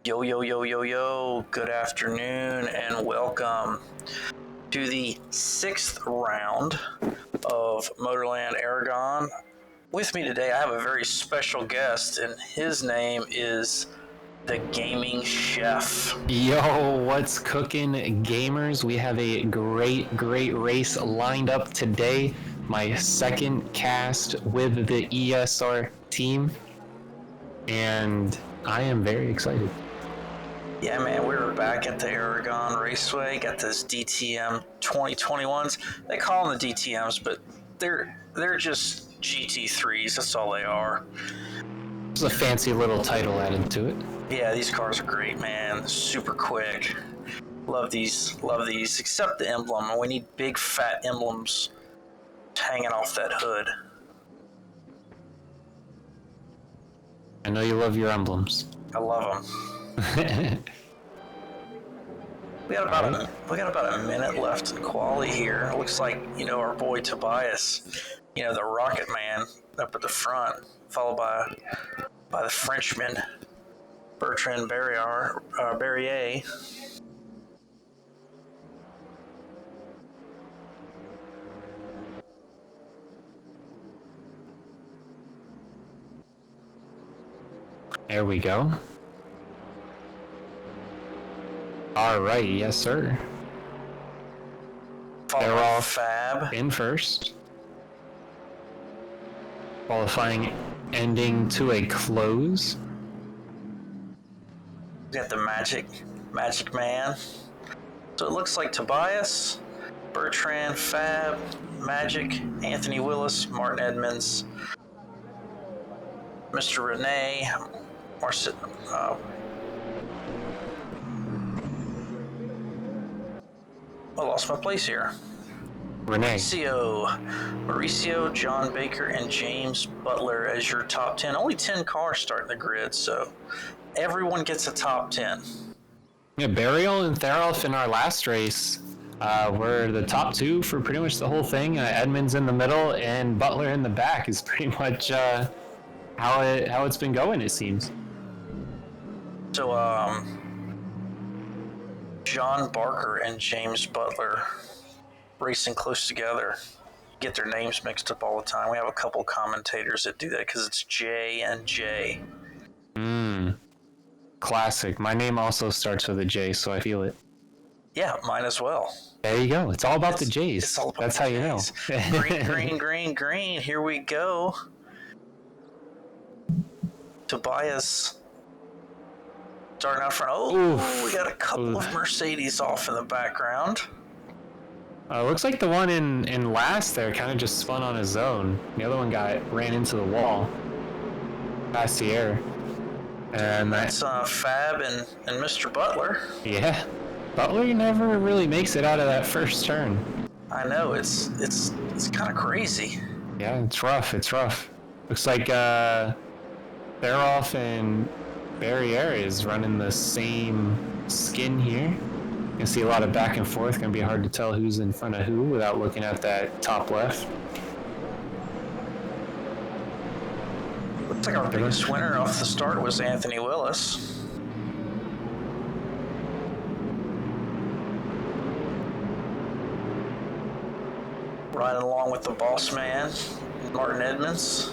Yo, yo, yo, yo, yo, good afternoon and welcome to the 6th round of Motorland Aragón. With me today, I have a very special guest, and his name is the Gaming Chef. Yo, what's cooking, gamers? We have a great race lined up today. My second cast with the ESR team, and I am very excited. Yeah, man, we were back at the Aragón Raceway. Got those DTM 2021s. They call them the DTMs, but they're just GT3s. That's all they are. There's a fancy little title added to it. Yeah, these cars are great, man. Super quick. Love these. Except the emblem. We need big fat emblems hanging off that hood. I know you love your emblems. I love them. We got about a minute left in quali here. It looks like, our boy Tobias, the Rocket Man up at the front, followed by the Frenchman Bertrand Barrier. There we go. All right, yes, sir. They're all Fab in first. Qualifying ending to a close. We got the Magic Man. So it looks like Tobias, Bertrand, Fab, Magic, Anthony Willis, Martin Edmonds, Mr. Renee, I lost my place here. Renee. Mauricio, John Baker, and James Butler as your top 10. Only 10 cars starting the grid, so everyone gets a top 10. Yeah, Burial and Therolf in our last race were the top two for pretty much the whole thing. Edmonds in the middle and Butler in the back is pretty much how it's been going, it seems. So, John Barker and James Butler racing close together. Get their names mixed up all the time. We have a couple commentators that do that because it's J and J. Classic. My name also starts with a J, so I feel it. Yeah, mine as well. There you go. It's all about the J's. It's all about That's the how J's. You know. Green. Here we go. Tobias starting out front. Oh, we got a couple of Mercedes off in the background. Looks like the one in last there kind of just spun on his own. The other one ran into the wall. Past the air. And that's Fab and Mr. Butler. Yeah. Butler never really makes it out of that first turn. I know, it's kind of crazy. Yeah, it's rough. Looks like Therolf and Barrier is running the same skin here. You can see a lot of back and forth. Gonna be hard to tell who's in front of who without looking at that top left. Looks like our biggest winner off the start was Anthony Willis. Riding along with the boss man, Martin Edmonds.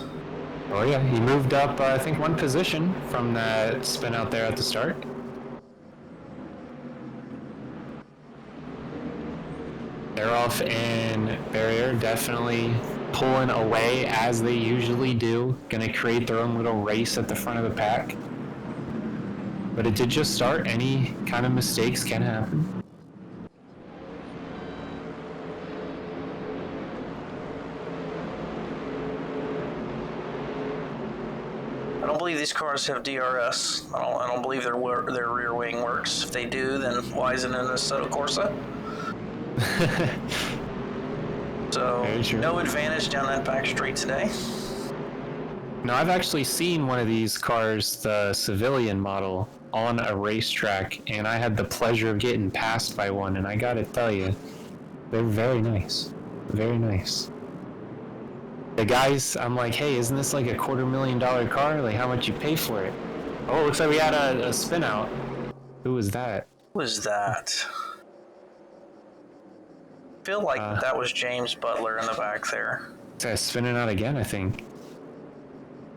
Oh yeah, he moved up, I think, one position from that spin out there at the start. Therolf and Barrier definitely pulling away as they usually do. Gonna create their own little race at the front of the pack. But it did just start. Any kind of mistakes can happen. I don't believe these cars have DRS. I don't believe their rear wing works. If they do, then why isn't it an Assetto Corsa? So, no advantage down that back straight today. No, I've actually seen one of these cars, the civilian model, on a racetrack, and I had the pleasure of getting passed by one, and I gotta tell you, they're very nice. Very nice. The guys, I'm like, hey, isn't this like a $250,000 car? Like, how much you pay for it? Oh, looks like we had a spin out. Who was that? Who was that? I feel like that was James Butler in the back there. It's spinning out again, I think.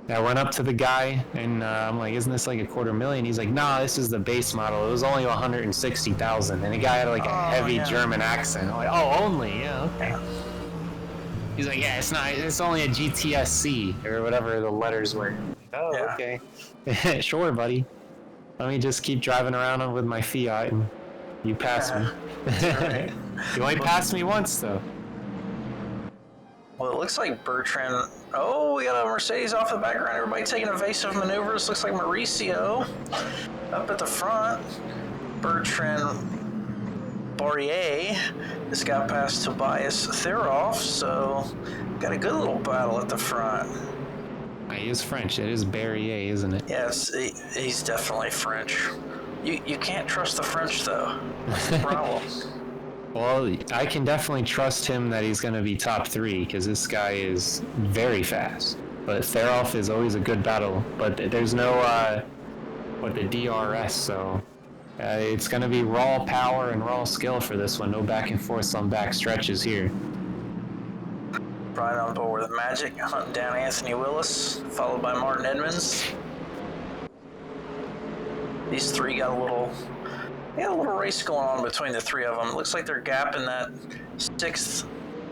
I went up to the guy and I'm like, isn't this like $250,000? He's like, nah, this is the base model. It was only 160,000. And the guy had like a heavy German accent. I'm like, oh, only? Yeah, okay. He's like, yeah, it's only a GTSC or whatever the letters were. Oh, yeah. Okay. Sure, buddy. Let me just keep driving around with my Fiat and you pass me. Right. You only passed me once, though. Well, it looks like Bertrand. Oh, we got a Mercedes off the background. Everybody taking evasive maneuvers. Looks like Mauricio up at the front. Bertrand Barrier just got past Tobias Theroff, so got a good little battle at the front. He is French. It is Barrier, isn't it? Yes, he's definitely French. You can't trust the French, though. That's the problem. Well, I can definitely trust him that he's going to be top 3 because this guy is very fast. But Theroff is always a good battle. But there's no the DRS, so it's going to be raw power and raw skill for this one. No back and forth on back stretches here. Right on board with Magic, hunting down Anthony Willis, followed by Martin Edmonds. These three got a little race going on between the three of them. It looks like they're gapping that 6th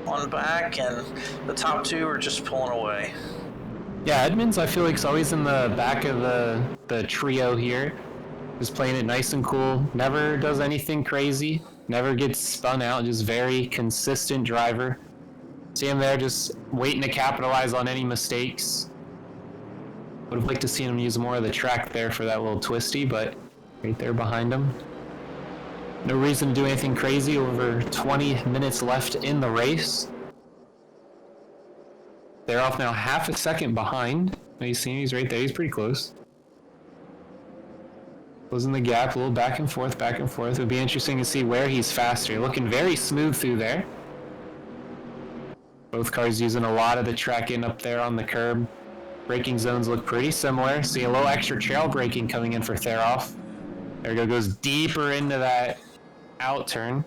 on back, and the top 2 are just pulling away. Yeah, Edmonds, I feel like, is always in the back of the trio here. Just playing it nice and cool. Never does anything crazy. Never gets spun out. Just very consistent driver. See him there just waiting to capitalize on any mistakes. Would have liked to see him use more of the track there for that little twisty, but right there behind him. No reason to do anything crazy. Over 20 minutes left in the race. They're off now half a second behind. You see him? He's right there. He's pretty close. Closing the gap, a little back and forth, back and forth. It would be interesting to see where he's faster. Looking very smooth through there. Both cars using a lot of the track in up there on the curb. Braking zones look pretty similar. See a little extra trail braking coming in for Theroff. There we go, goes deeper into that out turn.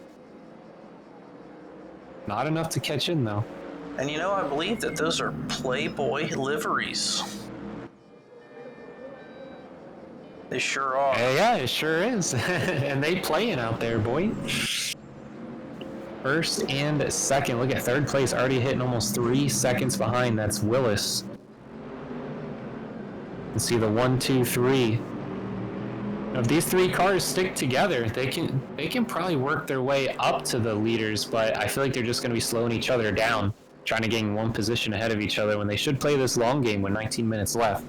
Not enough to catch in though. And you know, I believe that those are Playboy liveries. They sure are. Yeah, it sure is. And they playing out there, boy. First and second. Look at third place, already hitting almost 3 seconds behind. That's Willis. You see the 1, 2, 3. If these 3 cars stick together, they can probably work their way up to the leaders, but I feel like they're just going to be slowing each other down, trying to gain 1 position ahead of each other when they should play this long game with 19 minutes left.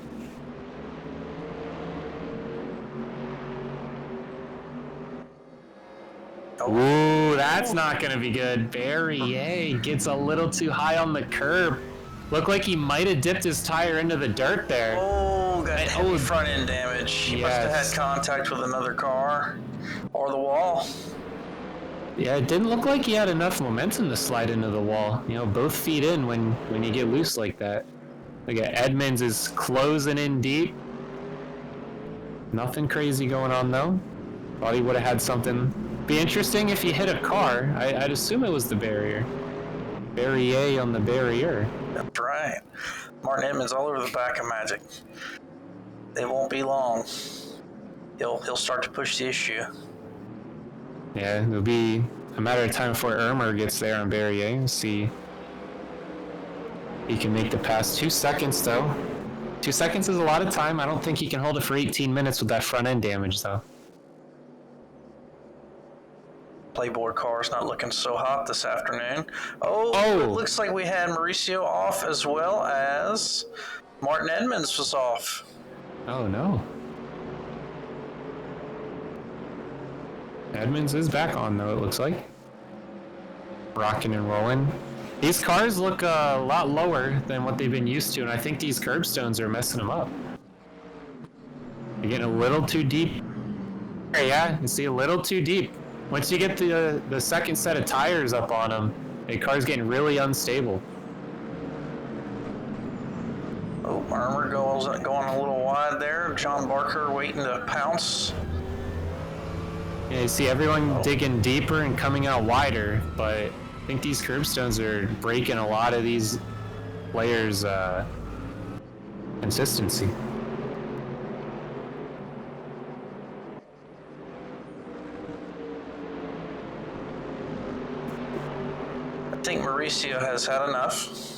Ooh, that's not going to be good. Barrier gets a little too high on the curb. Looked like he might have dipped his tire into the dirt there. Oh, got heavy front end damage. He must have had contact with another car or the wall. Yeah, it didn't look like he had enough momentum to slide into the wall. You know, both feet in when you get loose like that. Look at Edmonds is closing in deep. Nothing crazy going on though. Thought he would have had something. Be interesting if he hit a car. I'd assume it was the barrier. Barrier on the barrier. That's right. Martin Edmonds all over the back of Magic. They won't be long. He'll start to push the issue. Yeah, it'll be a matter of time before Ermer gets there on Barrier. We'll see. He can make the pass. 2 seconds though. 2 seconds is a lot of time. I don't think he can hold it for 18 minutes with that front end damage though. Playboard car's not looking so hot this afternoon. Oh, it looks like we had Mauricio off as well as Martin Edmonds was off. Oh no. Edmonds is back on though, it looks like. Rocking and rolling. These cars look a lot lower than what they've been used to, and I think these curbstones are messing them up. They're getting a little too deep. Yeah, you see, a little too deep. Once you get the second set of tires up on them, the car's getting really unstable. Oh, Armor going a little wide there. John Barker waiting to pounce. Yeah, you see everyone digging deeper and coming out wider, but I think these curbstones are breaking a lot of these players' consistency. I think Mauricio has had enough.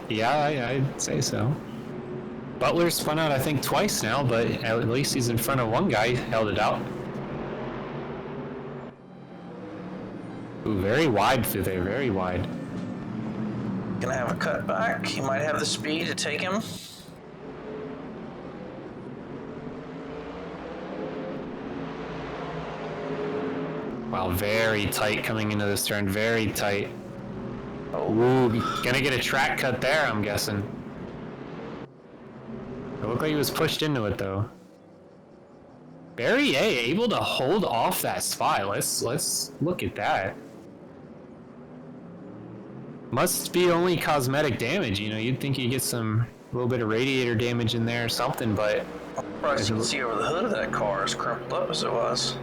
Yeah, I'd say so. Butler's spun out, I think, twice now, but at least he's in front of one guy, held it out. Ooh, very wide through there, very wide. Gonna have a cut back. He might have the speed to take him. Wow, very tight coming into this turn, very tight. Ooh, gonna get a track cut there, I'm guessing. It looked like he was pushed into it, though. Barry A able to hold off that spot. Let's look at that. Must be only cosmetic damage, you know. You'd think you'd get a little bit of radiator damage in there or something, but I'm surprised you can see over the hood of that car as crumpled up as it was.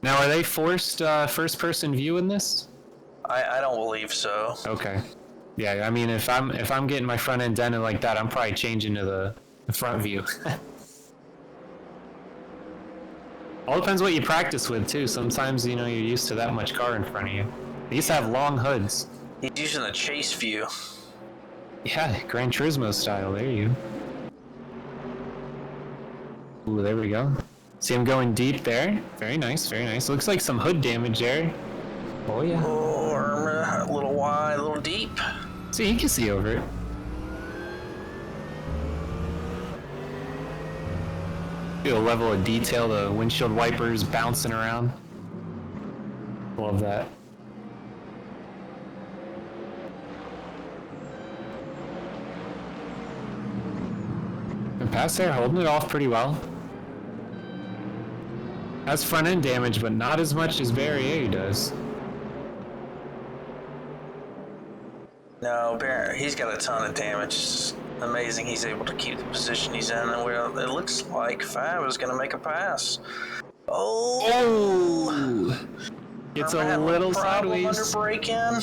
now are they forced first-person view in this? I don't believe so. Okay. Yeah, I mean, if I'm getting my front end dented like that, I'm probably changing to the front view. All depends what you practice with too. Sometimes, you know, you're used to that much car in front of you. These have long hoods. He's using the chase view. Yeah, Gran Turismo style. There you go. Ooh, there we go. See him going deep there. Very nice, very nice. Looks like some hood damage there. Oh yeah. Oh, a little wide, a little deep. See, you can see over it. Feel a level of detail, the windshield wipers bouncing around. Love that. And past there, holding it off pretty well. Has front end damage, but not as much as Barrier does. No, he's got a ton of damage. It's amazing he's able to keep the position he's in. And it looks like Fab is going to make a pass. Oh! It's a little sideways. Under break in.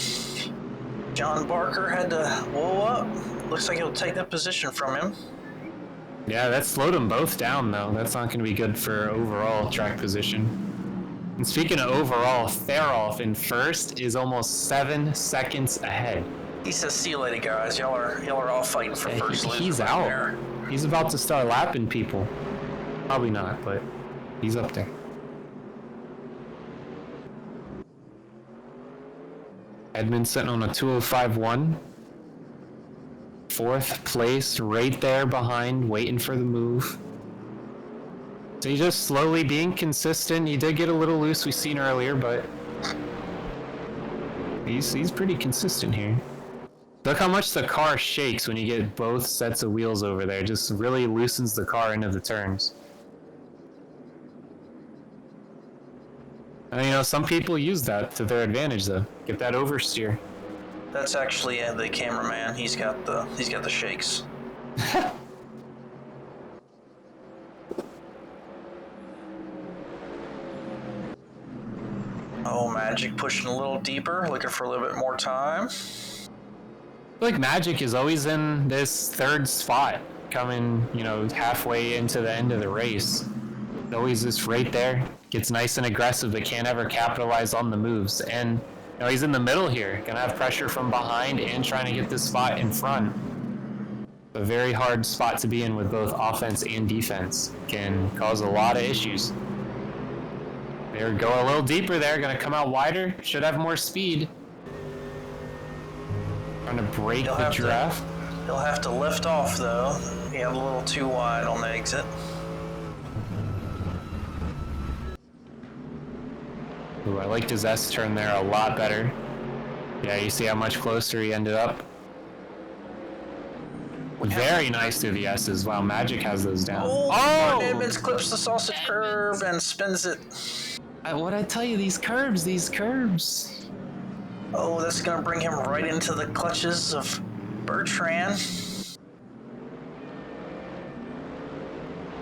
John Barker had to whoa up. Looks like he'll take that position from him. Yeah, that slowed them both down, though. That's not going to be good for overall track position. And speaking of overall, Theroff in first is almost 7 seconds ahead. He says, "See you later, guys. Y'all are all fighting for first." He's out. There. He's about to start lapping people. Probably not, but he's up there. Edmund sitting on a 205.1. Fourth place, right there behind, waiting for the move. So he's just slowly being consistent. He did get a little loose, we've seen earlier, but he's pretty consistent here. Look how much the car shakes when you get both sets of wheels over there. It just really loosens the car into the turns. And you know, some people use that to their advantage, though. Get that oversteer. That's actually the cameraman. He's got the shakes. Oh, Magic pushing a little deeper, looking for a little bit more time. I feel like Magic is always in this third spot, coming, you know, halfway into the end of the race. Always just right there. Gets nice and aggressive, but can't ever capitalize on the moves. And you know, he's in the middle here, gonna have pressure from behind and trying to get this spot in front. A very hard spot to be in with both offense and defense. Can cause a lot of issues. They're going a little deeper there, gonna come out wider, should have more speed. Trying to break the draft. He'll have to lift off though. He got a little too wide on the exit. Ooh, I liked his S turn there a lot better. Yeah, you see how much closer he ended up. Very nice through the S's. Wow, Magic has those down. Oh! Edmonds clips the sausage curve and spins it. What'd I tell you? These curbs. Oh, that's gonna bring him right into the clutches of Bertrand.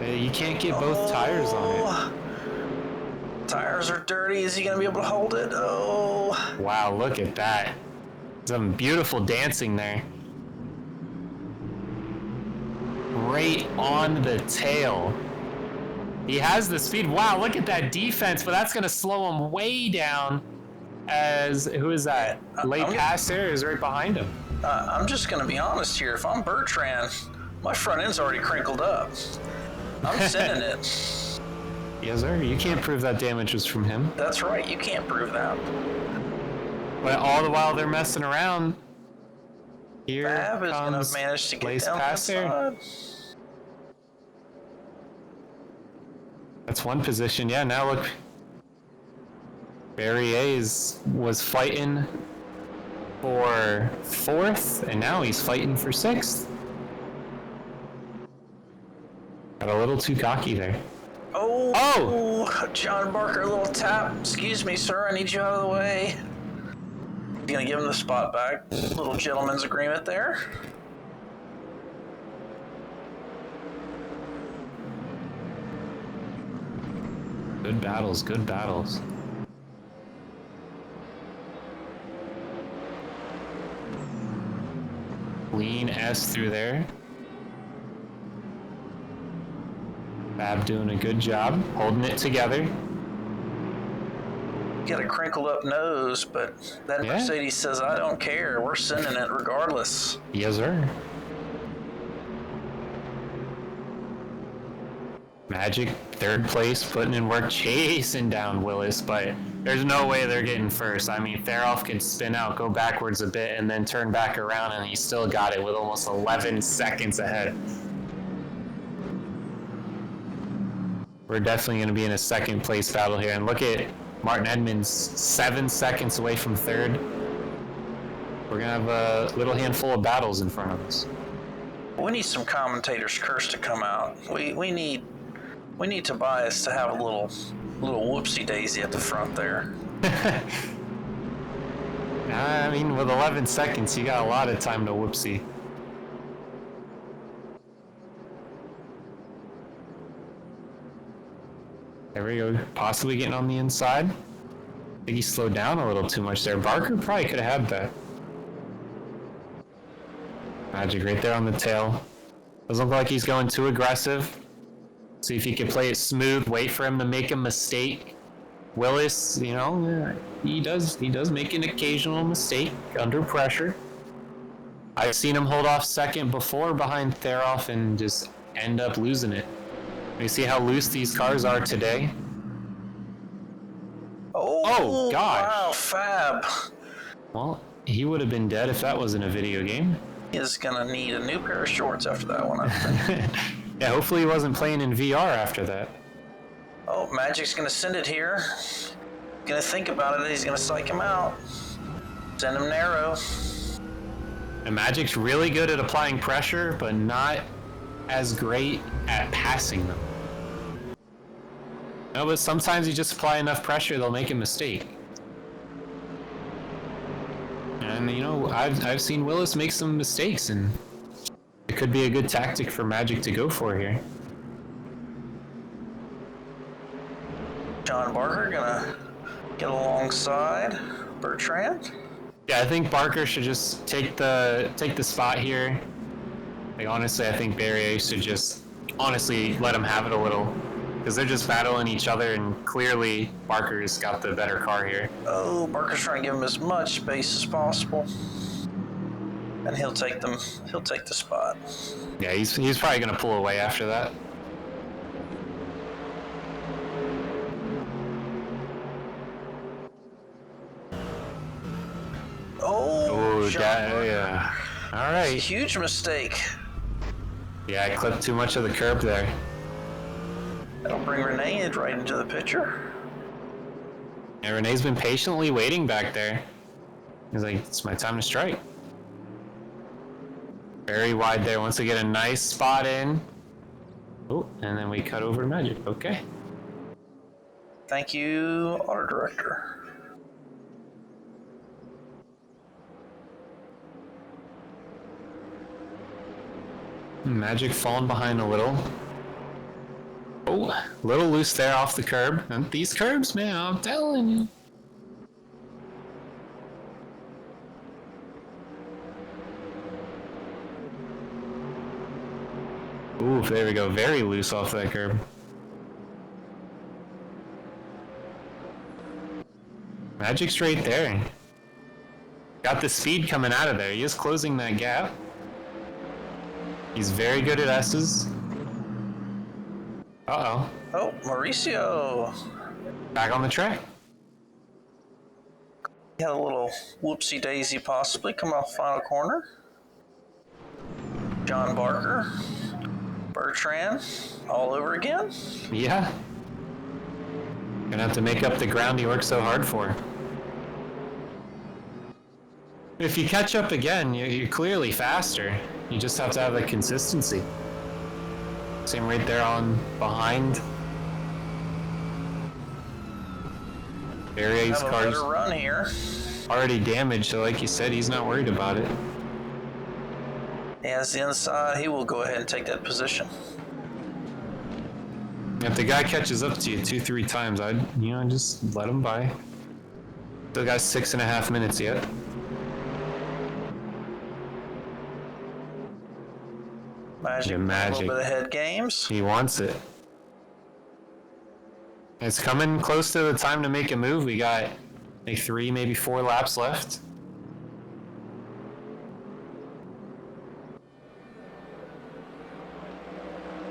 You can't get both tires on it. Tires are dirty. Is he going to be able to hold it? Oh. Wow, look at that. Some beautiful dancing there. Right on the tail. He has the speed. Wow, look at that defense, but that's going to slow him way down. As who is that? Late pass there is right behind him. I'm just going to be honest here. If I'm Bertrand, my front end's already crinkled up. I'm sending it. Yes, sir. You can't prove that damage was from him. That's right. You can't prove that. But all the while they're messing around, here Fab is going comes to manage to get Lace down pass the there. inside. That's one position. Yeah, now look. Barry was fighting for 4th, and now he's fighting for 6th. Got a little too cocky there. Oh! John Barker, a little tap. Excuse me, sir. I need you out of the way. Gonna give him the spot back. Little gentleman's agreement there. Good battles, good battles. Clean S through there. Fab doing a good job, holding it together. Got a crinkled up nose, but that Mercedes says, I don't care. We're sending it regardless. Yes, sir. Magic, 3rd place, putting in work, chasing down Willis, but there's no way they're getting 1st. I mean, Theroff could spin out, go backwards a bit, and then turn back around, and he still got it with almost 11 seconds ahead. We're definitely going to be in a 2nd place battle here, and look at Martin Edmonds, 7 seconds away from 3rd. We're going to have a little handful of battles in front of us. We need some commentators' curse to come out. We need Tobias to have a little whoopsie daisy at the front there. I mean, with 11 seconds, you got a lot of time to whoopsie. There we go, possibly getting on the inside. I think he slowed down a little too much there. Barker probably could have had that. Magic right there on the tail. Doesn't look like he's going too aggressive. See if he can play it smooth, wait for him to make a mistake. Willis, you know, he does make an occasional mistake under pressure. I've seen him hold off 2nd before behind Theroff and just end up losing it. You see how loose these cars are today? Oh gosh. Wow, Fab. Well, he would have been dead if that wasn't a video game. He is gonna need a new pair of shorts after that one, I think. Yeah, hopefully he wasn't playing in VR after that. Oh, Magic's gonna send it here. Gonna think about it, he's gonna psych him out. Send him narrow. And Magic's really good at applying pressure, but not as great at passing them. No, but sometimes you just apply enough pressure, they'll make a mistake. And you know, I've seen Willis make some mistakes, and it could be a good tactic for Magic to go for here. John Barker gonna get alongside Bertrand. Yeah, I think Barker should just take the spot here. Like honestly, I think Barrier should just honestly let him have it a little, because they're just battling each other, and clearly Barker's got the better car here. Oh, Barker's trying to give him as much space as possible, and he'll take the spot. Yeah, he's probably gonna pull away after that. Oh, yeah. All right. Huge mistake. Yeah, I clipped too much of the curb there. That'll bring Renee right into the picture. And Renee's been patiently waiting back there. He's like, it's my time to strike. Very wide there. Once we get a nice spot in. Oh, and then we cut over to Magic. Okay. Thank you, Auto Director. Magic falling behind a little. Oh, a little loose there off the curb. And these curbs, man, I'm telling you. Ooh, there we go. Very loose off that curb. Magic's right there. Got the speed coming out of there. He is closing that gap. He's very good at S's. Uh-oh. Oh, Mauricio. Back on the track. He had a little whoopsie daisy possibly come off final corner. John Barker. Bertrand. All over again. Yeah. Gonna have to make up the ground he worked so hard for. If you catch up again, you're clearly faster. You just have to have the consistency. Same right there on behind. Various have a cars better run here. already damaged, so like you said, he's not worried about it. He has the inside. He will go ahead and take that position. If the guy catches up to you 2-3 times, I'd just let him by. Still got 6.5 minutes yet. Magic. Magic. A little bit of head games. He wants it. It's coming close to the time to make a move. We got like 3, maybe 4 laps left.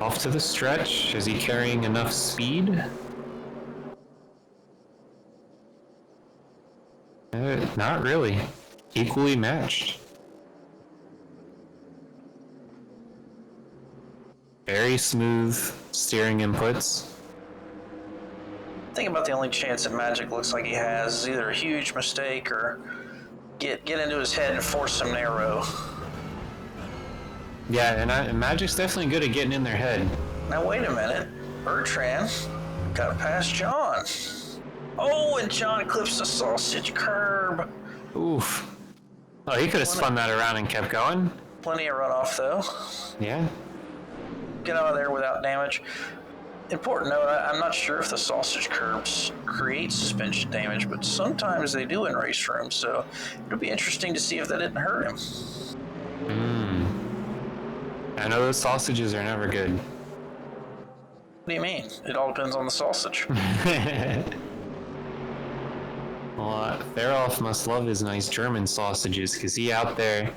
Off to the stretch. Is he carrying enough speed? Not really. Equally matched. Very smooth steering inputs. I think about the only chance that Magic looks like he has is either a huge mistake or get into his head and force him narrow. Yeah, and Magic's definitely good at getting in their head. Now wait a minute. Bertrand got past John. Oh, and John clips the sausage curb. Oof. Oh, he could have spun that around and kept going. Plenty of runoff though. Yeah. Get out of there without damage. Important note, I'm not sure if the sausage curbs create suspension damage, but sometimes they do in race rooms, so it'll be interesting to see if that didn't hurt him. I know those sausages are never good. What do you mean? It all depends on the sausage. Well, Theroff must love his nice German sausages, because he out there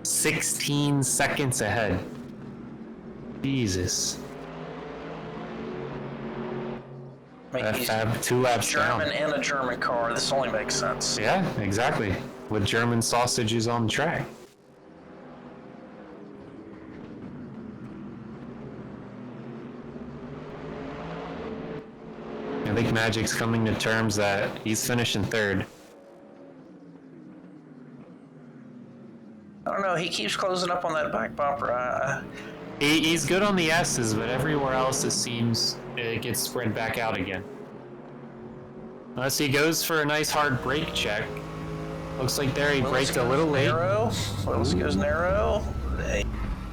16 seconds ahead. Jesus. He's 2 laps German down. and a German car. This only makes sense. Yeah, exactly. With German sausages on the track. I think Magic's coming to terms that he's finishing 3rd. I don't know. He keeps closing up on that back bumper. He's good on the S's, but everywhere else it seems it gets spread back out again. Unless he goes for a nice hard brake check. Looks like there he braked a little late. Narrow. Willis goes narrow.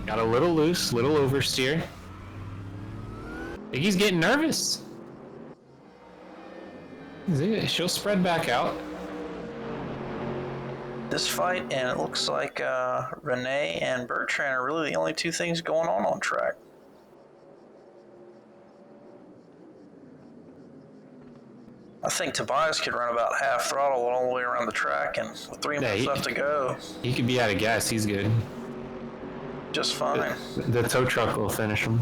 Got a little loose, little oversteer. I think he's getting nervous. She'll spread back out. This fight, and it looks like Renee and Bertrand are really the only 2 things going on track. I think Tobias could run about half throttle all the way around the track, and with 3 minutes left to go. He could be out of gas. He's good. Just fine. The tow truck will finish him.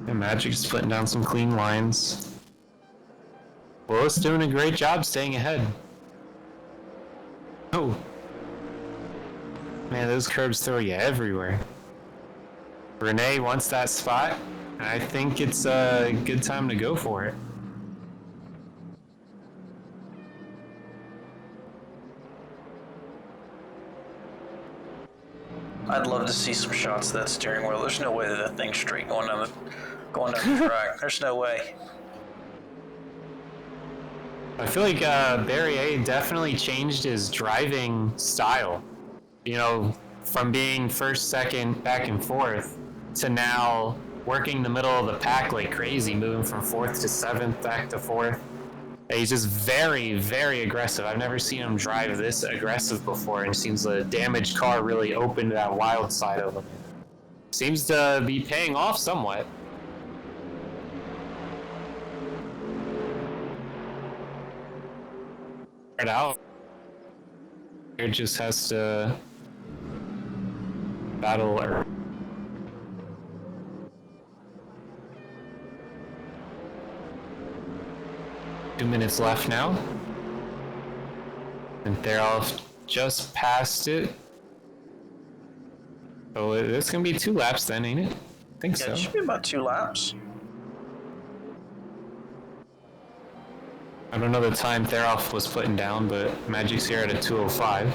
And Magic's putting down some clean lines. Willis doing a great job staying ahead. Oh. Man, those curbs throw you everywhere. Renee wants that spot. I think it's a good time to go for it. I'd love to see some shots of that steering wheel. There's no way that thing's straight going down the track. There's no way. I feel like Barrier definitely changed his driving style. You know, from being first, second, back and forth, to now working the middle of the pack like crazy, moving from fourth to seventh, back to fourth. He's just very, very aggressive. I've never seen him drive this aggressive before, and it seems the damaged car really opened that wild side of him. Seems to be paying off somewhat. It out. It just has to battle or 2 minutes left now. And Theroff just passed it. So it's gonna be 2 laps then, ain't it? I think so. It should be about 2 laps. I don't know the time Theroff was putting down, but Magic's here at a 2:05.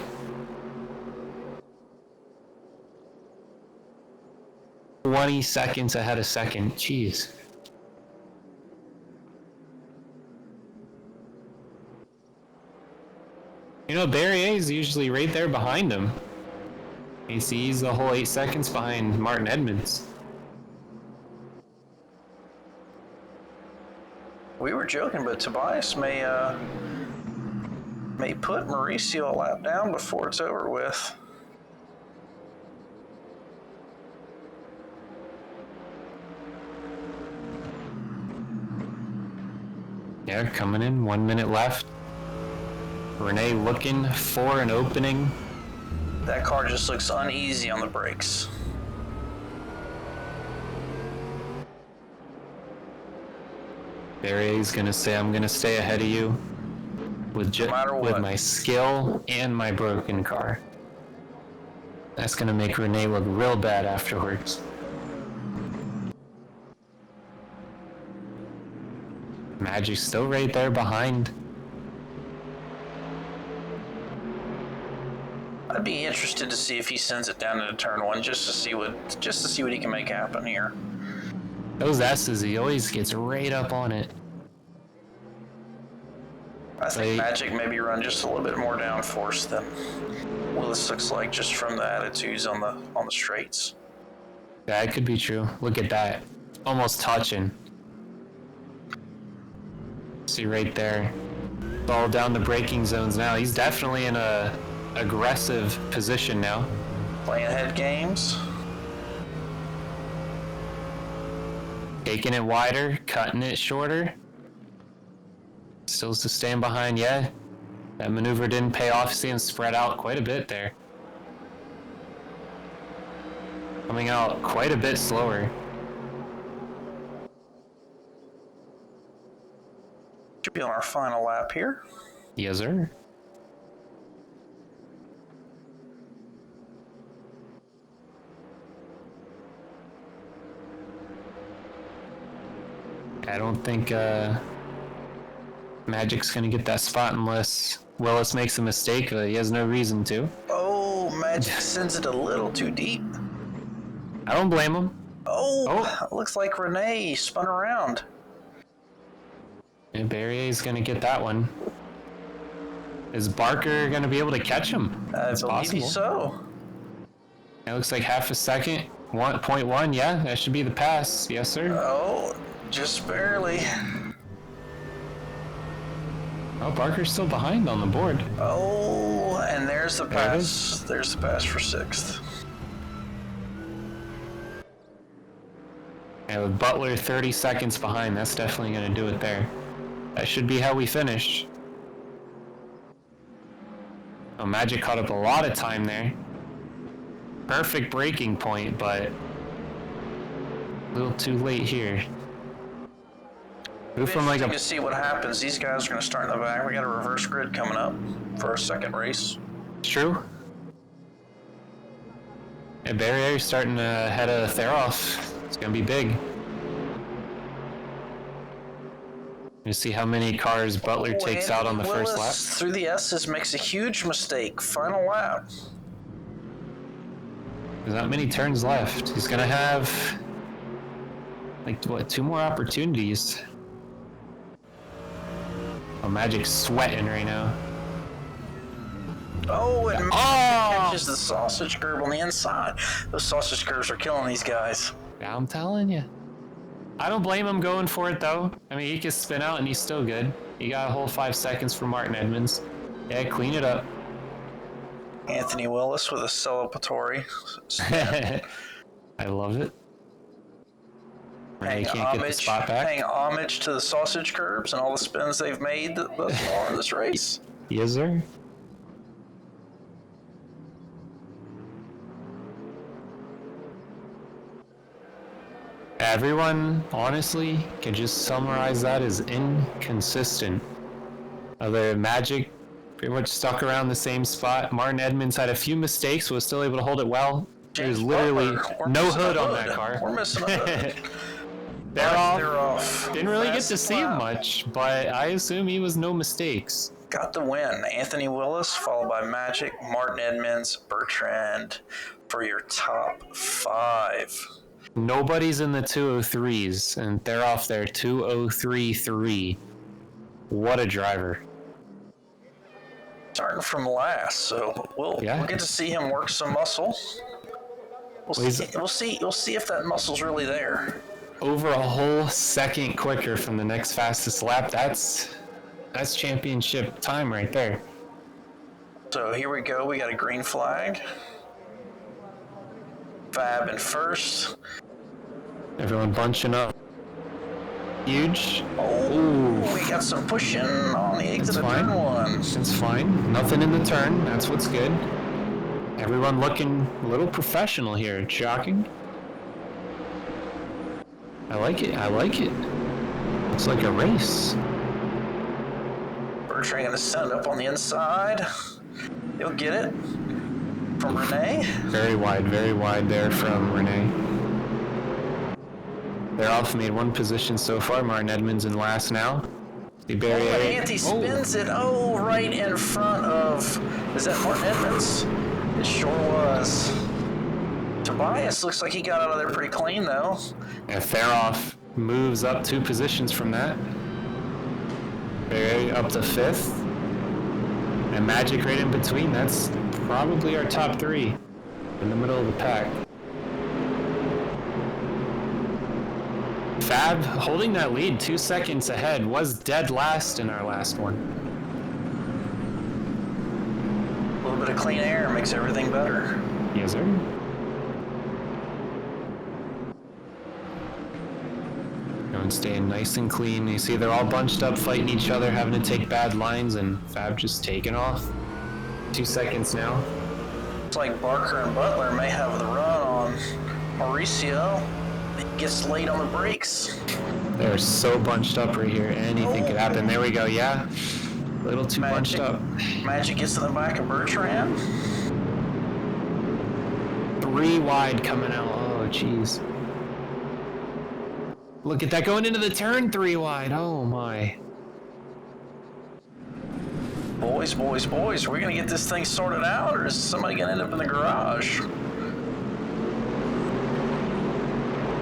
"20 seconds ahead of second. Jeez. You know, Barrier's usually right there behind him. He's the whole 8 seconds behind Martin Edmonds. We were joking, but Tobias may put Mauricio a lap down before it's over with. Yeah, coming in, 1 minute left. Renee looking for an opening. That car just looks uneasy on the brakes. Barry's gonna say, "I'm gonna stay ahead of you with with my skill and my broken car." That's gonna make Renee look real bad afterwards. Magic's still right there behind. I'd be interested to see if he sends it down into turn 1 just to see what he can make happen here. Those S's, he always gets right up on it. I think Magic maybe run just a little bit more downforce than Willis looks like just from the attitudes on the straights. Yeah, it could be true. Look at that. Almost touching. See right there. All down the braking zones now. He's definitely in a aggressive position now. Playing head games. Taking it wider, cutting it shorter. Still to stand behind, yeah. That maneuver didn't pay off, seeing spread out quite a bit there. Coming out quite a bit slower. Should be on our final lap here. Yes, sir. I don't think Magic's gonna get that spot unless Willis makes a mistake, but he has no reason to. Oh, Magic sends it a little too deep. I don't blame him. Oh. Looks like Renee spun around. And Barrier's gonna get that one. Is Barker gonna be able to catch him? It's possible. So. It looks like half a second. 1.1, yeah, that should be the pass. Yes, sir. Oh, just barely. Oh, Barker's still behind on the board. Oh, and there's the pass. There's the pass for 6th. Yeah, with Butler 30 seconds behind, that's definitely going to do it there. That should be how we finish. Oh, Magic caught up a lot of time there. Perfect braking point, but a little too late here. From like to see what happens. These guys are going to start in the back. We got a reverse grid coming up for our second race. True. Yeah, Barrier's starting to head of Theroff. It's going to be big. You see how many cars Butler takes out on the first lap. Through the S's makes a huge mistake. Final lap. There's not many turns left. He's going to have like what, 2 more opportunities. Magic's sweating right now. Oh, and Magic Oh! catches the sausage curb on the inside. Those sausage curbs are killing these guys. Yeah, I'm telling you. I don't blame him going for it, though. I mean, he can spin out and he's still good. He got a whole 5 seconds for Martin Edmonds. Yeah, clean it up. Anthony Willis with a celebratory spin. I love it. Paying Renee can't get the spot back. Paying homage to the sausage curbs and all the spins they've made thus far in this race. Yes, sir. Everyone, honestly, can just summarize that as inconsistent. Other Magic pretty much stuck around the same spot. Martin Edmonds had a few mistakes, was still able to hold it well. There's literally no hood on that car. We're missing a hood. They're off. Didn't really get to see him much, but I assume he was no mistakes. Got the win. Anthony Willis, followed by Magic, Martin Edmonds, Bertrand for your top 5. Nobody's in the 203s, and they're off their 203.3. What a driver. Starting from last, so we'll get to see him work some muscle. We'll see if that muscle's really there. Over a whole second quicker from the next fastest lap. That's championship time right there. So here we go. We got a green flag. Fab in first. Everyone bunching up. Huge. Oh, ooh. We got some pushing on the exit of turn 1. It's fine. Nothing in the turn. That's what's good. Everyone looking a little professional here. Shocking. I like it. I like it. Looks like a race. Bertrand gonna send it up on the inside. He'll get it from Renee. Very wide there from Renee. They're off made one position so far. Martin Edmonds in last now. The barrier. Anthony spins it. Oh, right in front of. Is that Martin Edmonds? It sure was. Tobias looks like he got out of there pretty clean though. And Faroff moves up 2 positions from that. Barrier up to 5th. And Magic right in between. That's probably our top 3 in the middle of the pack. Fab holding that lead 2 seconds ahead, was dead last in our last one. A little bit of clean air makes everything better. Yes, sir. Everyone's staying nice and clean. You see they're all bunched up fighting each other, having to take bad lines, and Fab just taking off. 2 seconds now. It's like Barker and Butler may have the run on Mauricio. He gets late on the brakes. They're so bunched up right here. Anything could happen. There we go. Yeah. A little too bunched up. Magic gets in the back of Bertrand. 3 wide coming out. Oh, jeez. Look at that going into the turn 3 wide. Oh, my. Boys, are we going to get this thing sorted out, or is somebody going to end up in the garage?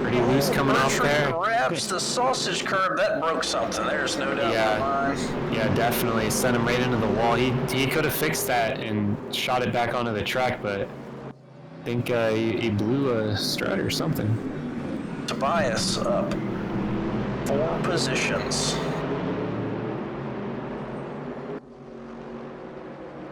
Pretty loose coming off there. Grabs the sausage curb. That broke something. There's no doubt in my mind. Yeah, definitely. Sent him right into the wall. He could have fixed that and shot it back onto the track, but I think he blew a strut or something. Tobias up 4 positions.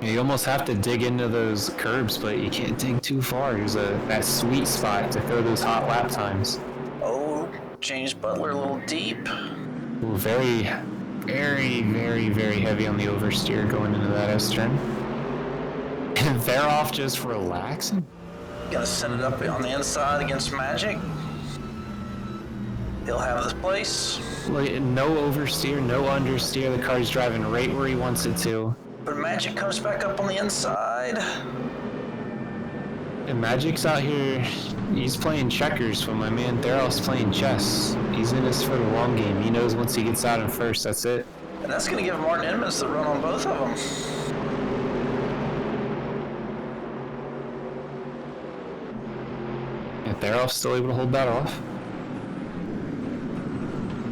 You almost have to dig into those curbs, but you can't dig too far. There's that sweet spot to throw those hot lap times. Oh, James Butler a little deep. Ooh, very heavy on the oversteer going into that S-turn. And they're off just relaxing. Gonna send it up on the inside against Magic. He'll have this place. Look, no oversteer, no understeer. The car's driving right where he wants it to. But Magic comes back up on the inside. And Magic's out here, he's playing checkers when my man Daryl's playing chess. He's in this for the long game. He knows once he gets out in first, that's it. And that's going to give Martin Edmonds the run on both of them. And Daryl's still able to hold that off.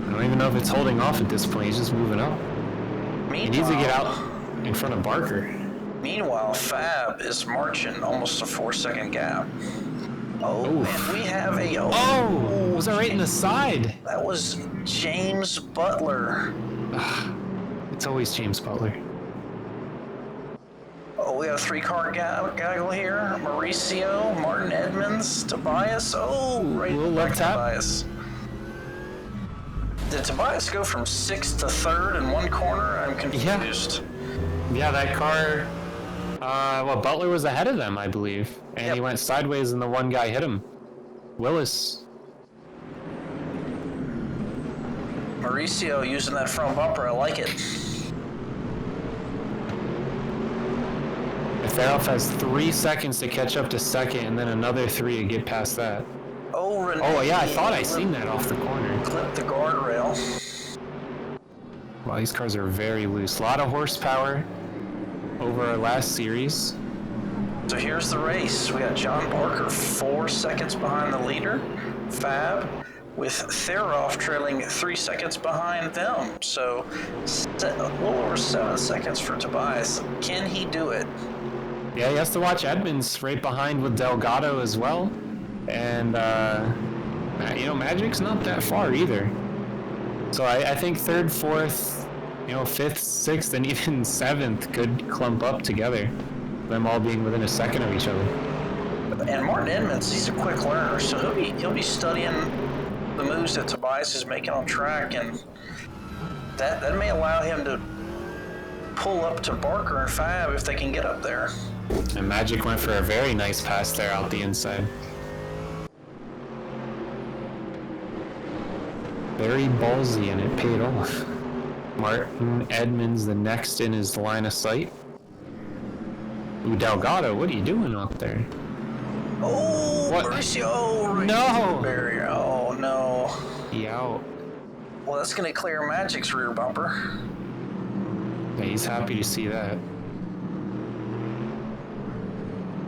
I don't even know if it's holding off at this point. He's just moving up. He needs to get out in front of Barker. Meanwhile, Fab is marching almost a 4-second gap. Oh, and we have a... Oh, was that right in the side? That was James Butler. It's always James Butler. Oh, we got a 3-car gaggle here. Mauricio, Martin Edmonds, Tobias. Oh, right back to Tobias. Did Tobias go from 6th to 3rd in one corner? I'm confused. Yeah, that car... Butler was ahead of them, I believe. And he went sideways and the one guy hit him. Willis. Mauricio using that front bumper. I like it. Faroff has 3 seconds to catch up to second and then another 3 to get past that. Oh, Renee. Oh, yeah, I thought I seen that off the corner. Clip the guardrail. Wow, these cars are very loose. A lot of horsepower over our last series. So here's the race. We got John Barker 4 seconds behind the leader, Fab, with Theroff trailing 3 seconds behind them. So a little over 7 seconds for Tobias. Can he do it? Yeah, he has to watch Edmonds right behind with Delgado as well. And, Magic's not that far either. So I think 3rd, 4th, 5th, 6th, and even 7th could clump up together. Them all being within a second of each other. And Martin Edmonds, he's a quick learner, so he'll be studying the moves that Tobias is making on track, and that may allow him to pull up to Barker and Fab if they can get up there. And Magic went for a very nice pass there out the inside. Very ballsy, and it paid off. Martin Edmonds, the next in his line of sight. Ooh, Delgado, what are you doing up there? Oh, what? Mauricio! Right no! Barrier. Oh, no. He out. Well, that's going to clear Magic's rear bumper. Yeah, he's happy to see that.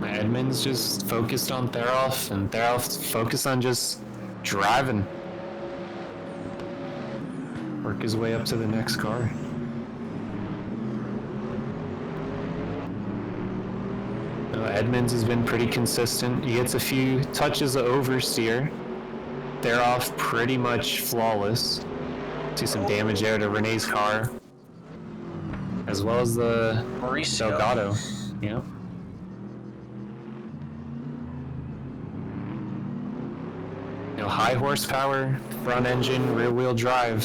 Edmonds just focused on Theroff, and Theroff focused on just driving. Work his way up to the next car. Edmonds has been pretty consistent. He gets a few touches of oversteer. Theroff pretty much flawless. See some damage there to Renee's car, as well as the Mauricio. Delgado. Yeah. High horsepower, front engine, rear wheel drive.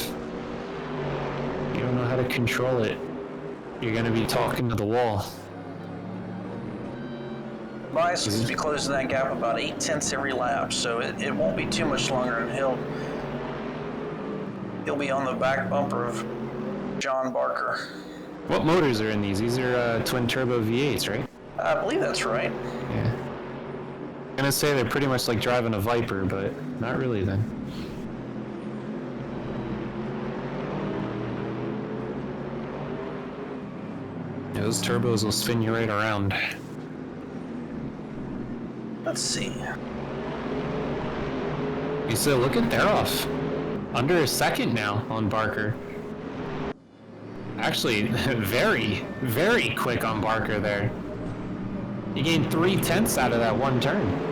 You don't know how to control it, you're going to be talking to the wall. Tobias seems to be closing that gap about 0.8 every lap, so it won't be too much longer, and he'll be on the back bumper of John Barker. What motors are in these? These are twin turbo V8s, right? I believe that's right. Yeah. I'm gonna say they're pretty much like driving a Viper, but not really then. Yeah, those turbos will spin you right around. Let's see. You still look at Theroff. Under a second now on Barker. Actually, very, very quick on Barker there. He gained 0.3 out of that one turn.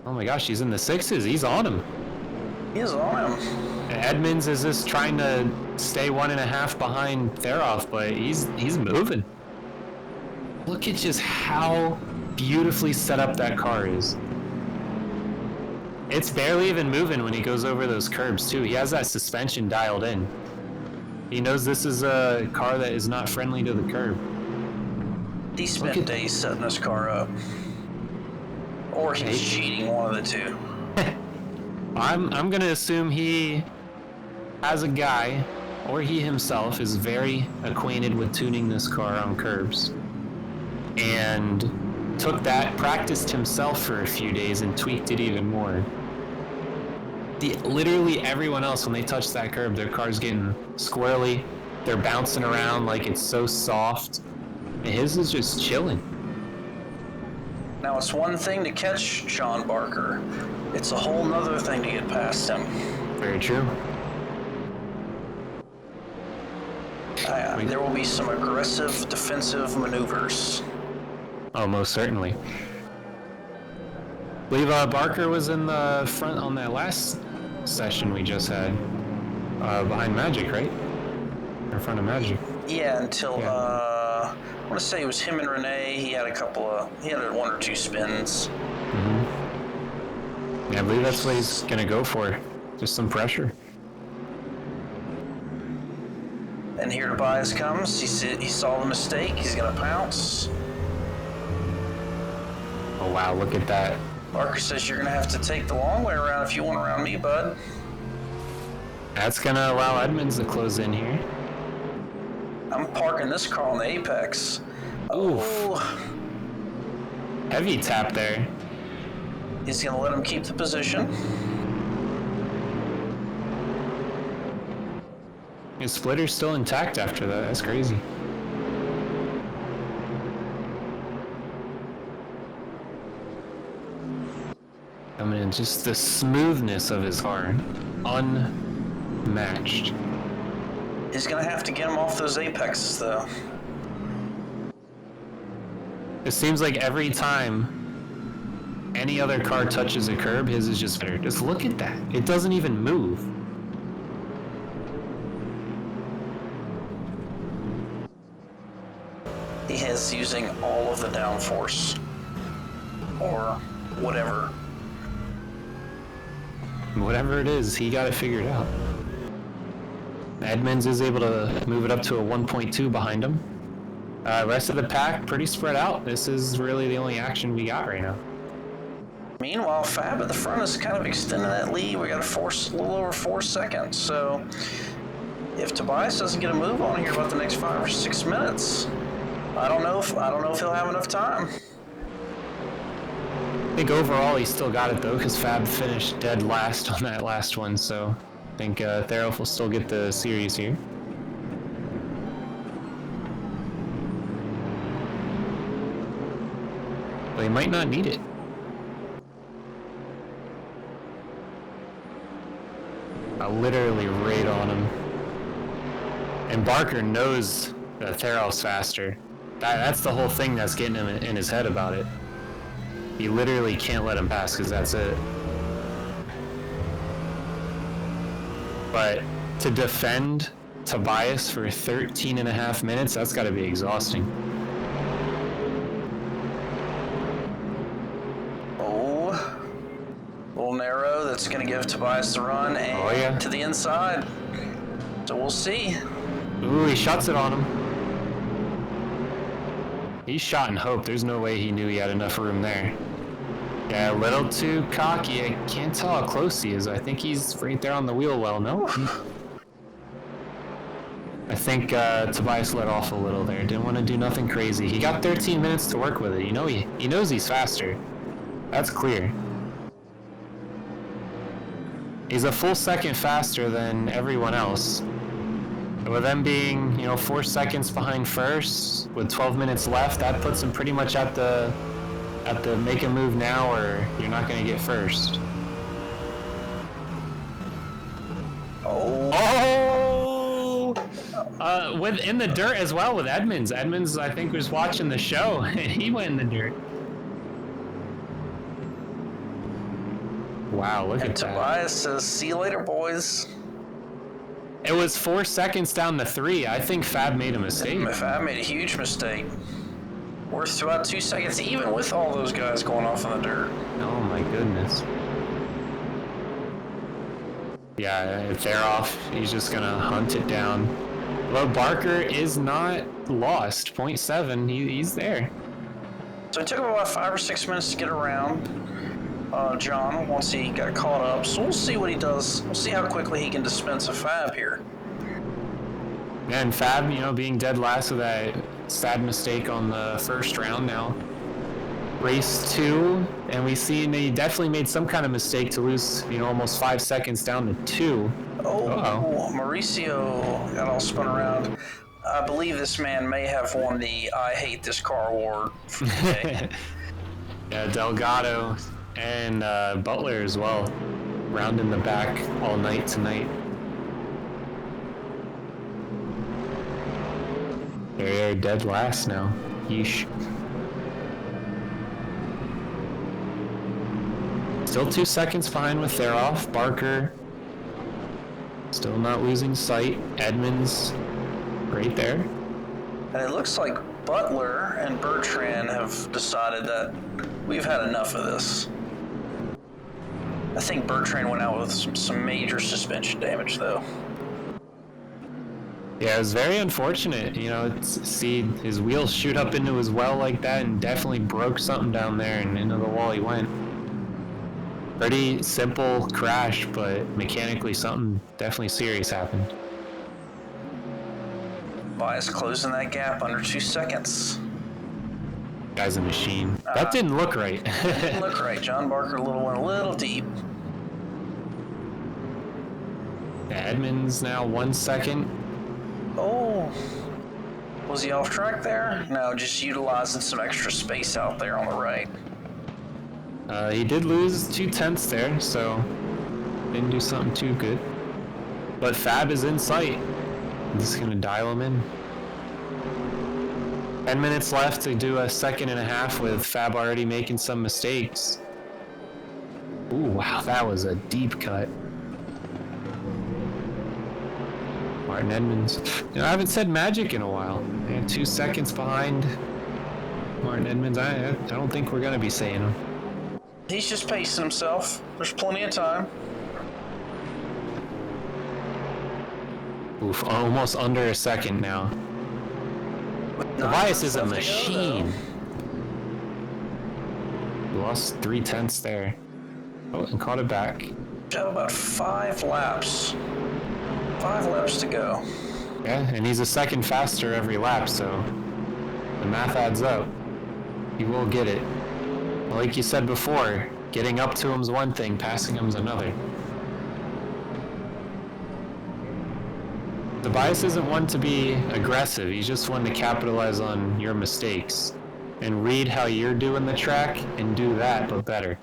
Oh my gosh, he's in the 6s. He's on him. He's on him. Edmonds is just trying to stay 1.5 behind Theroff, but he's moving. Look at just how beautifully set up that car is. It's barely even moving when he goes over those curbs too. He has that suspension dialed in. He knows this is a car that is not friendly to the curb. He spent days setting this car up. Or he's cheating, one of the two. I'm gonna assume he has a guy, or he himself is very acquainted with tuning this car on curbs. And took that, practiced himself for a few days and tweaked it even more. Literally everyone else, when they touch that curb, their car's getting squirrely. They're bouncing around like it's so soft. And his is just chilling. Now, it's one thing to catch Sean Barker. It's a whole nother thing to get past him. Very true. There will be some aggressive defensive maneuvers. Oh, most certainly. I believe Barker was in the front on that last session we just had. Behind Magic, right? In front of Magic. Yeah, until, I want to say it was him and Renee. He had one or two spins. Yeah, I believe that's what he's going to go for. Just some pressure. And here Tobias comes. He saw the mistake. He's going to pounce. Oh, wow, look at that. Barker says you're going to have to take the long way around if you want around me, bud. That's going to allow Edmonds to close in here. I'm parking this car on the apex. Oof. Oh. Heavy tap there. He's going to let him keep the position. His splitter's still intact after that. That's crazy. I mean, just the smoothness of his car. Unmatched. He's going to have to get him off those apexes, though. It seems like every time any other car touches a curb, his is just better. Just look at that. It doesn't even move. He is using all of the downforce. Or whatever. Whatever it is, he got it figured out. Edmonds is able to move it up to a 1.2 behind him. Rest of the pack, pretty spread out. This is really the only action we got right now. Meanwhile, Fab at the front is kind of extending that lead. We got a little over 4 seconds. So if Tobias doesn't get a move on here about the next 5 or 6 minutes, I don't know if he'll have enough time. I think overall he still got it though, because Fab finished dead last on that last one. So I think Therof will still get the series here. But he might not need it. Literally right on him. And Barker knows that Therof's faster. That's the whole thing that's getting him in his head about it. He literally can't let him pass because that's it. But to defend Tobias for 13 and a half minutes, that's got to be exhausting. Oh, a little narrow. That's going to give Tobias the run and to the inside. So we'll see. Ooh, he shuts it on him. He shot in hope. There's no way he knew he had enough room there. Yeah, a little too cocky. I can't tell how close he is. I think he's right there on the wheel well. No? I think Tobias let off a little there. Didn't want to do nothing crazy. He got 13 minutes to work with it. You know, he knows he's faster. That's clear. He's a full second faster than everyone else. With them being, 4 seconds behind first, with 12 minutes left, that puts him pretty much at the make a move now or you're not going to get first. In the dirt as well with Edmonds. Edmonds, I think, was watching the show. He went in the dirt. Wow, look at that. Tobias says, see you later, boys. It was 4 seconds down to 3. I think Fab made a mistake. Fab made a huge mistake. We're about 2 seconds, even with all those guys going off in the dirt. Oh my goodness. Yeah, if they're off, he's just gonna hunt it down. Well, Barker is not lost. 0.7, he's there. So it took him about 5 or 6 minutes to get around John once he got caught up. So we'll see what he does. We'll see how quickly he can dispense a Fab here. And Fab, being dead last with that sad mistake on the first round now. Race 2, and we see he definitely made some kind of mistake to lose, almost 5 seconds down to 2. Oh, Mauricio got all spun around. I believe this man may have won the I Hate This Car award for today. Yeah, Delgado and Butler as well, round in the back all night tonight. They're dead last now. Yeesh. Still 2 seconds behind with Theroff. Barker still not losing sight. Edmonds right there. And it looks like Butler and Bertrand have decided that we've had enough of this. I think Bertrand went out with some major suspension damage, though. Yeah, it was very unfortunate. You know, see his wheels shoot up into his well like that and definitely broke something down there and into the wall he went. Pretty simple crash, but mechanically something definitely serious happened. Bias closing that gap under 2 seconds. Guy's a machine. That didn't look right. Didn't look right. John Barker went a little deep. Yeah, Edmonds now 1 second. Oh, was he off track there? No, just utilizing some extra space out there on the right. He did lose 2/10 there, so didn't do something too good. But Fab is in sight. I'm just gonna dial him in. 10 minutes left to do a 1.5 with Fab already making some mistakes. Ooh, wow, that was a deep cut. Martin Edmonds. You know, I haven't said Magic in a while. They're 2 seconds behind Martin Edmonds. I don't think we're gonna be saying him. He's just pacing himself. There's plenty of time. Oof, almost under a second now. Tobias is a machine. We lost 3/10 there. Oh, and caught it back. Have about 5 laps. 5 laps to go. Yeah, and he's a second faster every lap, so the math adds up. He will get it. Like you said before, getting up to him's one thing, passing him's another. Tobias isn't one to be aggressive, he's just one to capitalize on your mistakes and read how you're doing the track and do that, but better.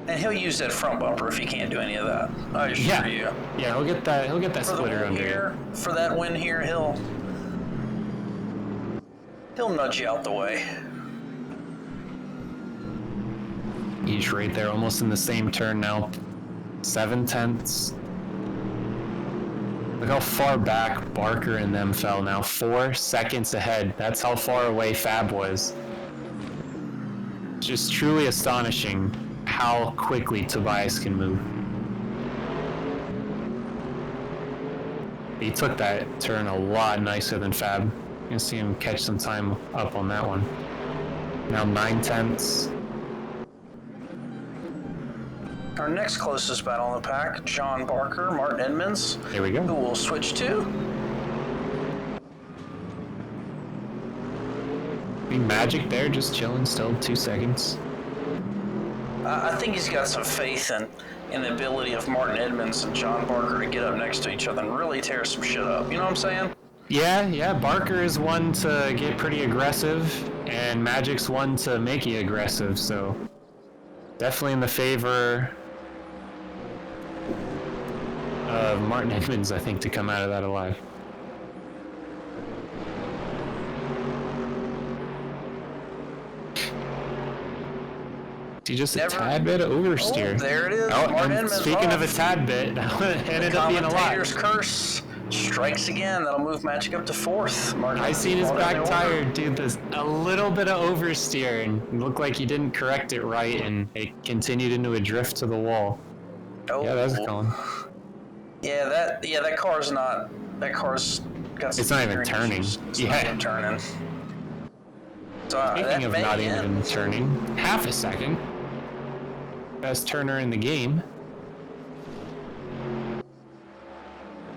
And he'll use that front bumper if he can't do any of that. I assure you. Yeah, he'll get that splitter under here. For that win here, he'll nudge you out the way. He's right there, almost in the same turn now. 7/10. Look how far back Barker and them fell now. 4 seconds ahead. That's how far away Fab was. Just truly astonishing how quickly Tobias can move. He took that turn a lot nicer than Fab. You can see him catch some time up on that one. Now 9/10. Our next closest battle in the pack, John Barker, Martin Edmonds. Here we go. Who we'll switch to. Magic there, just chilling still, 2 seconds. I think he's got some faith in the ability of Martin Edmonds and John Barker to get up next to each other and really tear some shit up. You know what I'm saying? Yeah, Barker is one to get pretty aggressive, and Magic's one to make you aggressive, so definitely in the favor of Martin Edmonds, I think, to come out of that alive. Just a tad bit of oversteer. Oh, there it is. Oh, Martin and Edmonds speaking off. of a tad bit, it ended up being a lot. Commentator's curse strikes again. That'll move Magic up to 4th. Martin I seen his back Edmonds tire do this a little bit of oversteer, and it looked like he didn't correct it right, and it continued into a drift to the wall. Oh. Yeah, that's Colin. Yeah, that car's not. That car's got some. It's not even turning. It's not even turning. So, Speaking of not even turning, half a second. Best turner in the game.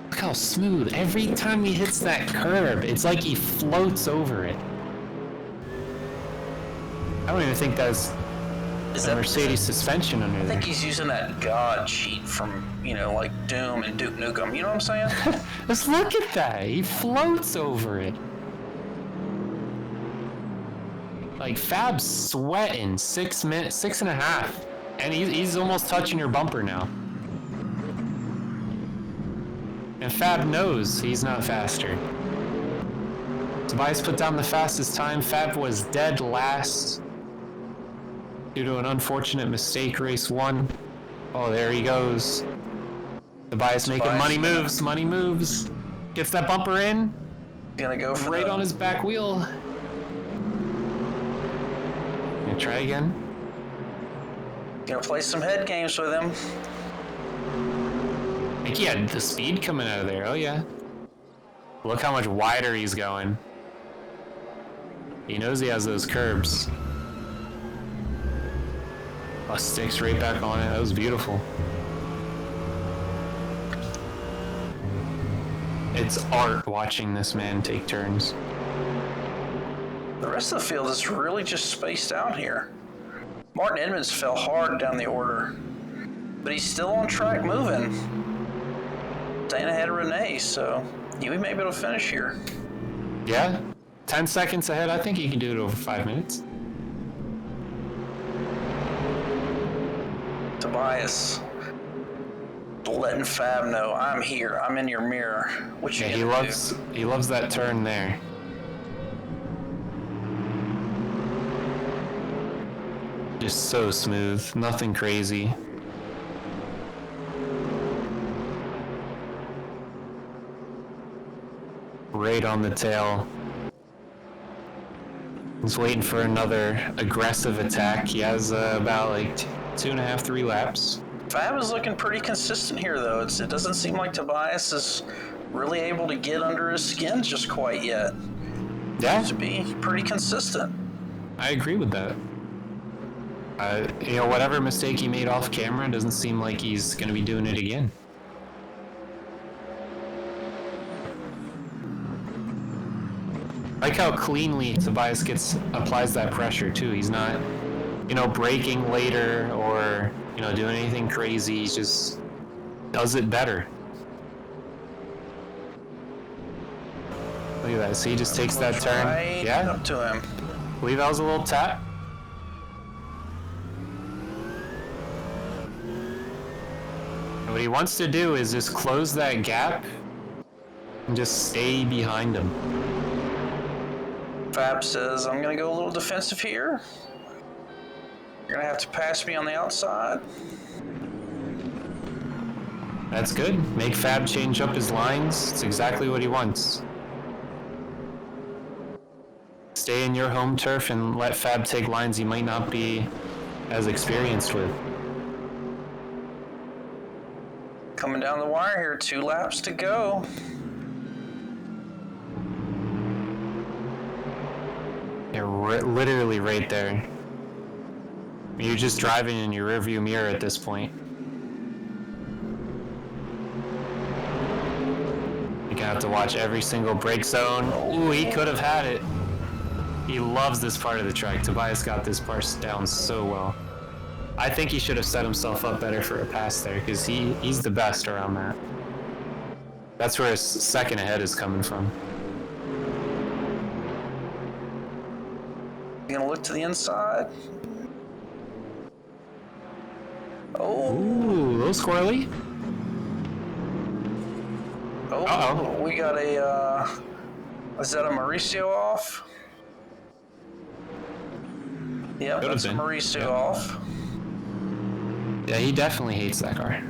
Look how smooth. Every time he hits that curb, it's like he floats over it. I don't even think that's a Mercedes suspension under there. I think he's using that God cheat from, like Doom and Duke Nukem. You know what I'm saying? Just look at that. He floats over it. Like, Fab's sweating 6 minutes, 6.5. And he's almost touching your bumper now. And Fab knows he's not faster. Tobias put down the fastest time. Fab was dead last due to an unfortunate mistake. Race 1. Oh, there he goes. Tobias making money moves. Gets that bumper in. Gonna go for right on his back wheel. Gonna try again. Gonna play some head games with him. I think he had the speed coming out of there. Oh yeah. Look how much wider he's going. He knows he has those curbs. Oh, sticks right back on it. That was beautiful. It's art watching this man take turns. The rest of the field is really just spaced out here. Martin Edmonds fell hard down the order, but he's still on track moving. Staying ahead of Renee, so we may be able to finish here. Yeah, 10 seconds ahead. I think he can do it over 5 minutes. Tobias letting Fab know, I'm here, I'm in your mirror. What you he loves that turn there. Just so smooth, nothing crazy. Right on the tail. He's waiting for another aggressive attack. He has about like 2.5, 3 laps. Fab is looking pretty consistent here, though. It doesn't seem like Tobias is really able to get under his skin just quite yet. Yeah. Seems to be pretty consistent. I agree with that. Whatever mistake he made off camera, doesn't seem like he's going to be doing it again. I like how cleanly Tobias applies that pressure, too. He's not, braking later or, doing anything crazy. He just does it better. Look at that. See, he just takes that turn. Right yeah. Up to him. I believe that was a little tap. And what he wants to do is just close that gap and just stay behind him. Fab says, I'm going to go a little defensive here. You're going to have to pass me on the outside. That's good. Make Fab change up his lines. It's exactly what he wants. Stay in your home turf and let Fab take lines he might not be as experienced with. Coming down the wire here, 2 laps to go. Yeah, literally right there. You're just driving in your rearview mirror at this point. You're gonna have to watch every single brake zone. Ooh, he could have had it. He loves this part of the track. Tobias got this part down so well. I think he should have set himself up better for a pass there, because he's the best around that. That's where his second ahead is coming from. You're gonna look to the inside. Oh. Ooh, a little squirrely. Oh, uh-oh. We got a, is that a Mauricio off? Yep, that's a Mauricio off. Yeah, he definitely hates that car.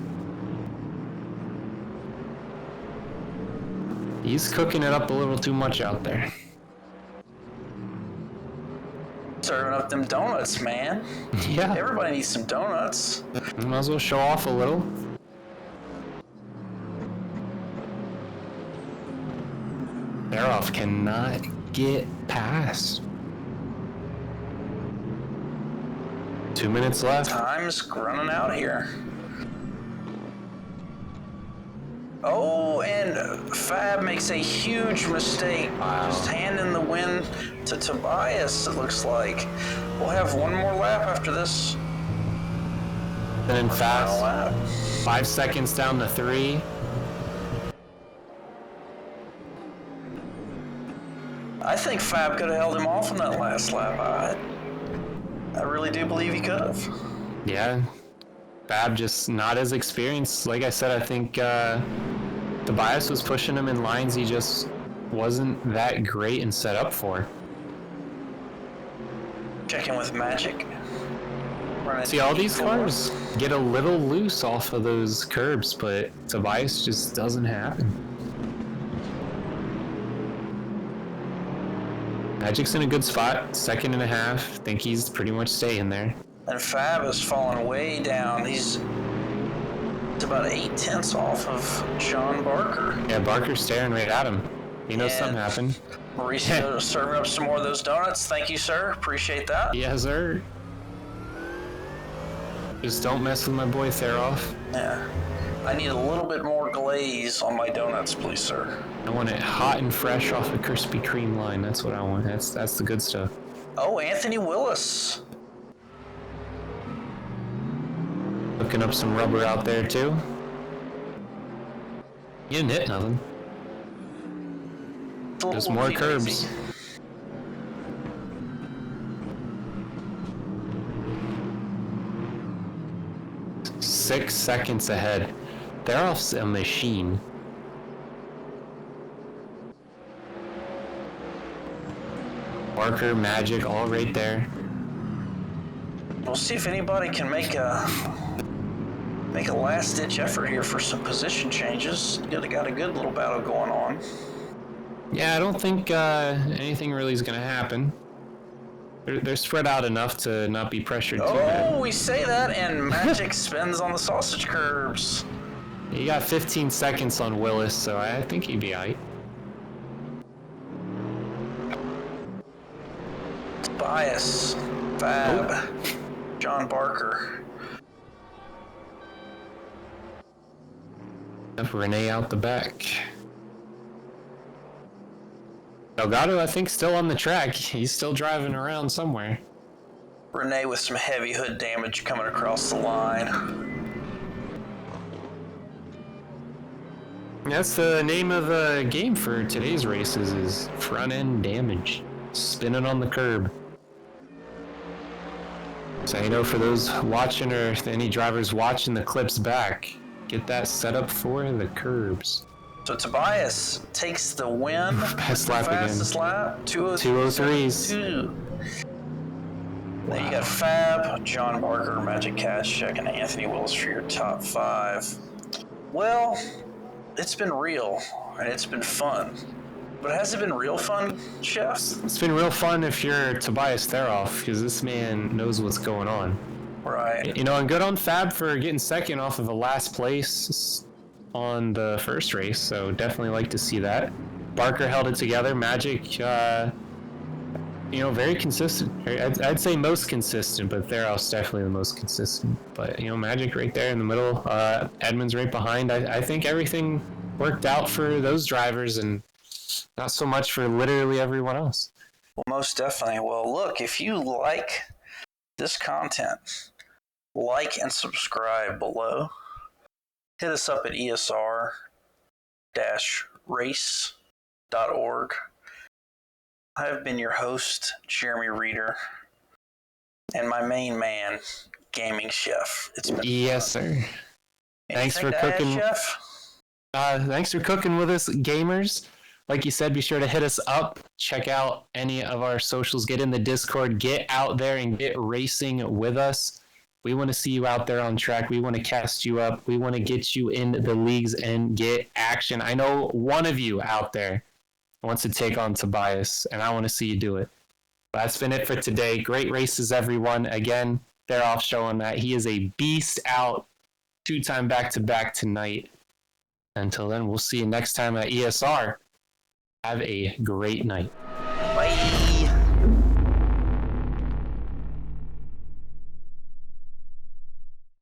He's cooking it up a little too much out there. Serving up them donuts, man. Yeah. Everybody needs some donuts. Might as well show off a little. Theroff cannot get past. 2 minutes left. Time's running out here. Oh, and Fab makes a huge mistake. Wow. Just handing the win to Tobias, it looks like. We'll have one more lap after this. And then fast. Lap. 5 seconds down to 3. I think Fab could have held him off on that last lap. I really do believe he could have. Yeah. Fab just not as experienced. Like I said, I think Tobias was pushing him in lines he just wasn't that great and set up for. Checking with Magic. See, all these cars get a little loose off of those curbs, but Tobias just doesn't happen. Magic's in a good spot, 2.5. Think he's pretty much staying there. And Fab has fallen way down. He's about 8/10 off of John Barker. Yeah, Barker's staring right at him. He knows something happened. Mauricio serving up some more of those donuts. Thank you, sir. Appreciate that. Yes, sir. Just don't mess with my boy Theroff. Yeah. I need a little bit more glaze on my donuts, please, sir. I want it hot and fresh off the Krispy Kreme line. That's what I want. That's the good stuff. Oh, Anthony Willis. Hooking up some rubber out there, too. You didn't hit nothing. Just more curbs. 6 seconds ahead. Theroff's a machine. Barker, Magic, all right there. We'll see if anybody can make a last-ditch effort here for some position changes. Got a good little battle going on. Yeah, I don't think anything really is going to happen. They're spread out enough to not be pressured too bad. Oh, we say that, and Magic spins on the sausage curbs. You got 15 seconds on Willis, so I think he'd be aight. Tobias, Fab, John Barker. Renee out the back. Delgado, I think, still on the track. He's still driving around somewhere. Renee with some heavy hood damage coming across the line. That's the name of the game for today's races, is front end damage. Spinning on the curb. So you know, for those watching or any drivers watching the clips back, get that set up for the curbs. So Tobias takes the win. Best lap fastest again. lap. 203s. Then you got Fab, John Barker, Magic Cash, and Anthony Willis for your top 5. Well, it's been real and it's been fun. But has it been real fun, Chef? It's been real fun if you're Tobias Theroff, because this man knows what's going on. Right. You know, and good on Fab for getting second off of a last place on the first race, so definitely like to see that. Barker held it together. Magic, you know, very consistent. I'd say most consistent, but Theroff's definitely the most consistent. But, you know, Magic right there in the middle. Edmonds right behind. I think everything worked out for those drivers and not so much for literally everyone else. Well, most definitely. Well, look, if you like this content, like and subscribe below. Hit us up at esr-race.org. I have been your host, Jeremy Reeder, and my main man, Gaming Chef. It's been yes, fun. sir. Thanks for Anything to cooking. add, Chef? Thanks for cooking with us, gamers. Like you said, be sure to hit us up. Check out any of our socials. Get in the Discord. Get out there and get racing with us. We want to see you out there on track. We want to cast you up. We want to get you in the leagues and get action. I know one of you out there wants to take on Tobias, and I want to see you do it. That's been it for today. Great races, everyone. Again, Theroff showing that he is a beast out 2-time back-to-back tonight. Until then, we'll see you next time at ESR. Have a great night.